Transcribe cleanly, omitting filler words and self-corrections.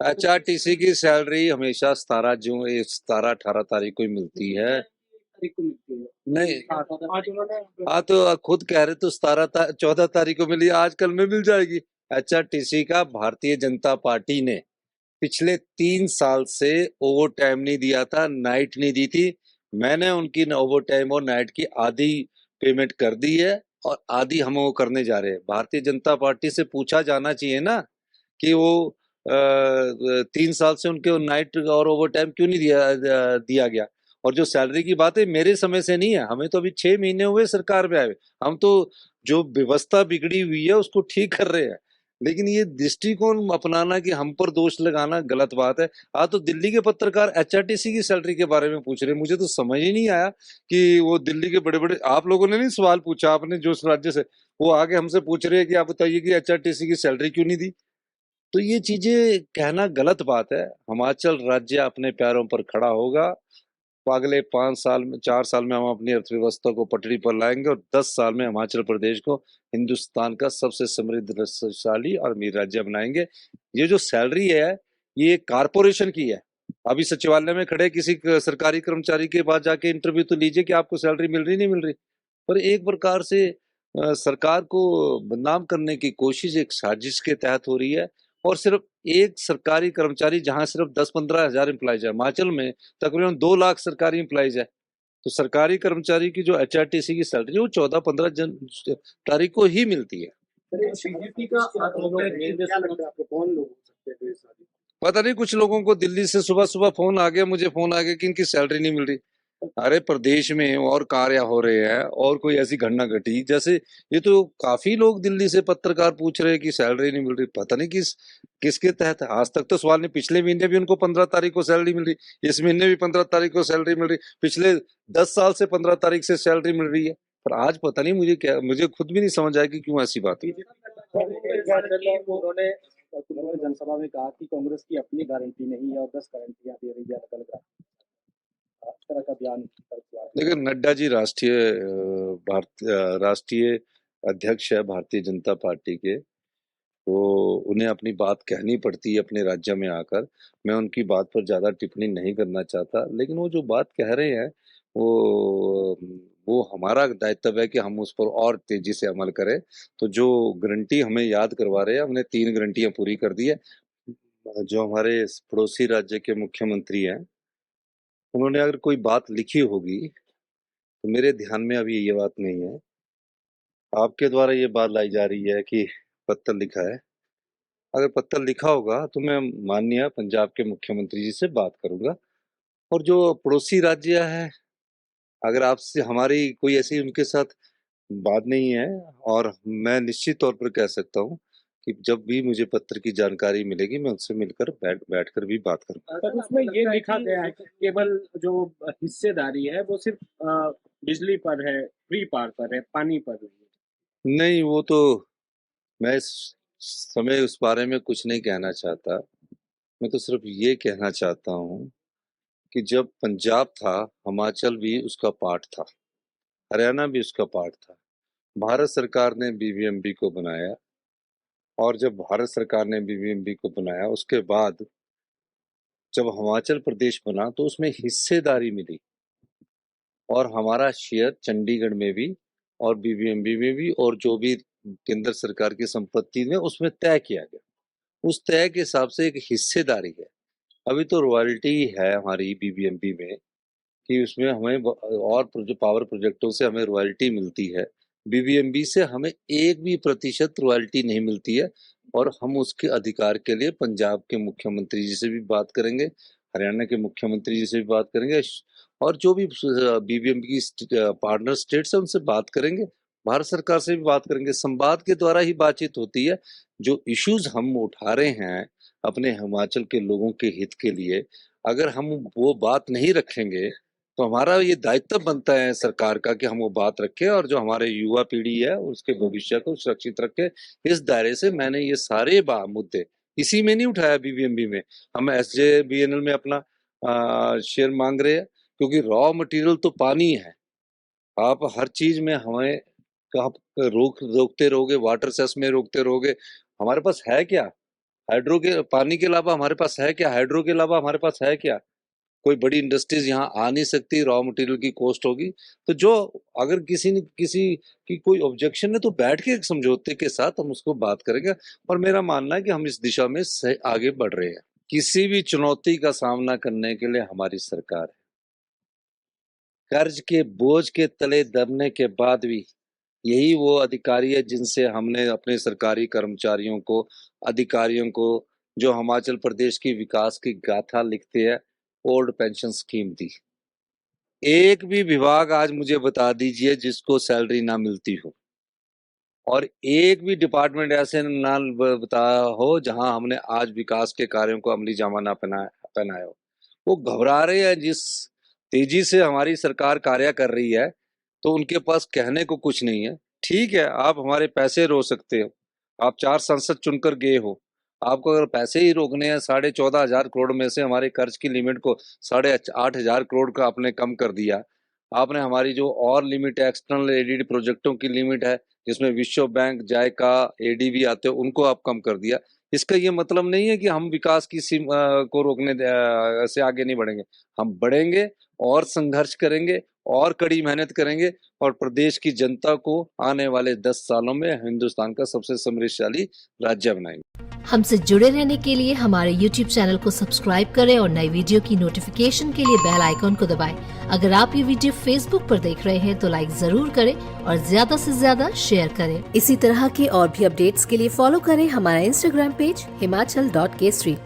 HRTC की salary हमेशा 17 18 को ही मिलती है। नहीं, हाँ तो खुद कह रहे तो 14 तारीख को मिली, आजकल में मिल जाएगी। एचआरटीसी का भारतीय जनता पार्टी ने पिछले 3 साल से ओवर टाइम नहीं दिया था, नाइट नहीं दी थी। मैंने उनकी ओवर टाइम और नाइट की आधी पेमेंट कर दी है और आधी हम वो करने जा रहे हैं। भारतीय जनता पार्टी से पूछा जाना चाहिए ना कि वो 3 साल से उनके नाइट और ओवर टाइम क्यों नहीं दिया गया। और जो सैलरी की बात है, मेरे समय से नहीं है, हमें तो अभी 6 महीने हुए सरकार में आए। हम तो जो व्यवस्था बिगड़ी हुई है उसको ठीक कर रहे हैं, लेकिन ये दृष्टिकोण अपनाना कि हम पर दोष लगाना गलत बात है। आज तो दिल्ली के पत्रकार एचआरटीसी की सैलरी के बारे में पूछ रहे हैं, मुझे तो समझ ही नहीं आया कि वो दिल्ली के बड़े बड़े, आप लोगों ने नहीं सवाल पूछा, आपने जो राज्य से, वो आगे हमसे पूछ रहे हैं कि आप बताइए कि एचआरटीसी की सैलरी क्यों नहीं दी। तो ये चीजें कहना गलत बात है। हिमाचल राज्य अपने पैरों पर खड़ा होगा। तो अगले 5 साल में, 4 साल में हम अपनी अर्थव्यवस्था को पटरी पर लाएंगे और 10 साल में हिमाचल प्रदेश को हिंदुस्तान का सबसे समृद्धशाली और अमीर राज्य बनाएंगे। ये जो सैलरी है, ये कारपोरेशन की है। अभी सचिवालय में खड़े किसी सरकारी कर्मचारी के पास जाके इंटरव्यू तो लीजिए कि आपको सैलरी मिल रही नहीं मिल रही। पर एक प्रकार से सरकार को बदनाम करने की कोशिश एक साजिश के तहत हो रही है। और सिर्फ एक सरकारी कर्मचारी, जहां सिर्फ 10-15 हजार एम्प्लॉइज है, हिमाचल में तकरीबन 2 लाख सरकारी एम्प्लॉइज है। तो सरकारी कर्मचारी की जो एचआरटीसी की सैलरी वो 14-15 तारीख को ही मिलती है। बीजेपी का आरोप है, क्या लगता है आपको कौन लोग हो सकते हैं पता नहीं, कुछ लोगों को दिल्ली से सुबह सुबह फोन आ गया, मुझे फोन आ गया कि इनकी सैलरी नहीं मिल रही। अरे प्रदेश में और कार्य हो रहे हैं और कोई ऐसी घटना घटी जैसे, ये तो काफी लोग दिल्ली से पत्रकार पूछ रहे हैं कि सैलरी नहीं मिल रही। पता नहीं किसके तहत है। आज तक तो सवाल नहीं, पिछले महीने भी उनको 15 तारीख को सैलरी मिल रही, इस महीने भी 15 तारीख को सैलरी मिल रही, पिछले 10 साल से 15 तारीख से सैलरी मिल रही है। पर आज पता नहीं मुझे क्या, मुझे खुद भी नहीं समझ आया कि क्यों ऐसी बात है। उन्होंने जनसभा में कहा कि कांग्रेस की अपनी गारंटी नहीं है और 10 गारंटियां दे रही है अलग अलग तरह का बयान। देखिए, नड्डा जी राष्ट्रीय अध्यक्ष है भारतीय जनता पार्टी के, तो उन्हें अपनी बात कहनी पड़ती है अपने राज्य में आकर। मैं उनकी बात पर ज्यादा टिप्पणी नहीं करना चाहता, लेकिन वो जो बात कह रहे हैं वो वो हमारा दायित्व है कि हम उस पर और तेजी से अमल करें। तो जो गारंटी हमें याद करवा रहे हैं, हमने 3 गारंटियां पूरी कर दी है। जो हमारे पड़ोसी राज्य के मुख्यमंत्री हैं, उन्होंने अगर कोई बात लिखी होगी तो मेरे ध्यान में अभी ये बात नहीं है। आपके द्वारा ये बात लाई जा रही है कि पत्र लिखा है। अगर पत्र लिखा होगा तो मैं माननीय पंजाब के मुख्यमंत्री जी से बात करूंगा। और जो पड़ोसी राज्य है, अगर आपसे हमारी कोई ऐसी उनके साथ बात नहीं है, और मैं निश्चित तौर पर कह सकता हूँ कि जब भी मुझे पत्र की जानकारी मिलेगी मैं उनसे मिलकर बैठकर भी बात करूंगा। सर, उसमें ये लिखा गया है कि केवल जो हिस्सेदारी है वो सिर्फ बिजली पर है, फ्री पावर पर है, पानी पर नहीं। नहीं, वो तो मैं इस समय उस बारे में कुछ नहीं कहना चाहता। मैं तो सिर्फ ये कहना चाहता हूँ कि जब पंजाब था, हिमाचल भी उसका पार्ट था, हरियाणा भी उसका पार्ट था। भारत सरकार ने बीबीएमबी को बनाया, और जब भारत सरकार ने बीबीएमबी को बनाया उसके बाद जब हिमाचल प्रदेश बना तो उसमें हिस्सेदारी मिली, और हमारा शेयर चंडीगढ़ में भी और बीबीएमबी में भी, और जो भी केंद्र सरकार की संपत्ति में उसमें तय किया गया, उस तय के हिसाब से एक हिस्सेदारी है। अभी तो रॉयल्टी है हमारी बीबीएमबी में कि उसमें हमें और जो पावर प्रोजेक्टों से हमें रॉयल्टी मिलती है। बीबीएमबी से हमें 1% भी रॉयल्टी नहीं मिलती है। और हम उसके अधिकार के लिए पंजाब के मुख्यमंत्री जी से भी बात करेंगे, हरियाणा के मुख्यमंत्री जी से भी बात करेंगे, और जो भी बीबीएमबी की पार्टनर स्टेट्स है उनसे बात करेंगे, भारत सरकार से भी बात करेंगे। संवाद के द्वारा ही बातचीत होती है। जो इश्यूज हम उठा रहे हैं अपने हिमाचल के लोगों के हित के लिए, अगर हम वो बात नहीं रखेंगे तो हमारा ये दायित्व बनता है सरकार का कि हम वो बात रखें और जो हमारे युवा पीढ़ी है उसके भविष्य को सुरक्षित रखें। इस दायरे से मैंने ये सारे मुद्दे इसी में नहीं उठाया बीबीएमबी में। हम एसजेबीएनएल में अपना शेयर मांग रहे हैं, क्योंकि रॉ मटेरियल तो पानी है। आप हर चीज में हमें कहाँ रोकते रहोगे, वाटर सेस में रोकते रहोगे, हमारे पास है क्या? हाइड्रो के पानी के अलावा हमारे पास है क्या? हाइड्रो के अलावा हमारे पास है क्या? कोई बड़ी इंडस्ट्रीज यहाँ आ नहीं सकती, रॉ मटेरियल की कॉस्ट होगी। तो जो अगर किसी की कोई ऑब्जेक्शन है तो बैठ के एक समझौते के साथ हम उसको बात करेंगे, और मेरा मानना है कि हम इस दिशा में आगे बढ़ रहे हैं। किसी भी चुनौती का सामना करने के लिए हमारी सरकार है। कर्ज के बोझ के तले दबने के बाद भी यही वो अधिकारी है जिनसे हमने अपने सरकारी कर्मचारियों को, अधिकारियों को, जो हिमाचल प्रदेश की विकास की गाथा लिखते हैं, ओल्ड पेंशन स्कीम दी। एक भी विभाग आज मुझे बता दीजिए जिसको सैलरी ना मिलती हो, और एक भी डिपार्टमेंट ऐसे ना बता हो जहां हमने आज विकास के कार्यों को अमली जामा ना पहनाया हो। वो घबरा रहे हैं। जिस तेजी से हमारी सरकार कार्य कर रही है तो उनके पास कहने को कुछ नहीं है। ठीक है, आप हमारे पैसे रोक सकते हो, आप 4 सांसद चुनकर गए हो, आपको अगर पैसे ही रोकने हैं, 14,500 करोड़ में से हमारे कर्ज की लिमिट को 8,500 करोड़ का आपने कम कर दिया। आपने हमारी जो और लिमिट है, एक्सटर्नल एडीडी प्रोजेक्टों की लिमिट है, जिसमें विश्व बैंक, जायका, एडीबी आते हैं, उनको आप कम कर दिया। इसका ये मतलब नहीं है कि हम विकास की को रोकने से आगे नहीं बढ़ेंगे। हम बढ़ेंगे और संघर्ष करेंगे और कड़ी मेहनत करेंगे, और प्रदेश की जनता को आने वाले 10 सालों में हिंदुस्तान का सबसे समृद्धशाली राज्य बनाएंगे। हमसे जुड़े रहने के लिए हमारे YouTube चैनल को सब्सक्राइब करें और नई वीडियो की नोटिफिकेशन के लिए बेल आइकॉन को दबाएं। अगर आप ये वीडियो Facebook पर देख रहे हैं तो लाइक जरूर करें और ज्यादा से ज्यादा शेयर करें। इसी तरह के और भी अपडेट्स के लिए फॉलो करें हमारा Instagram पेज himachal.kesri।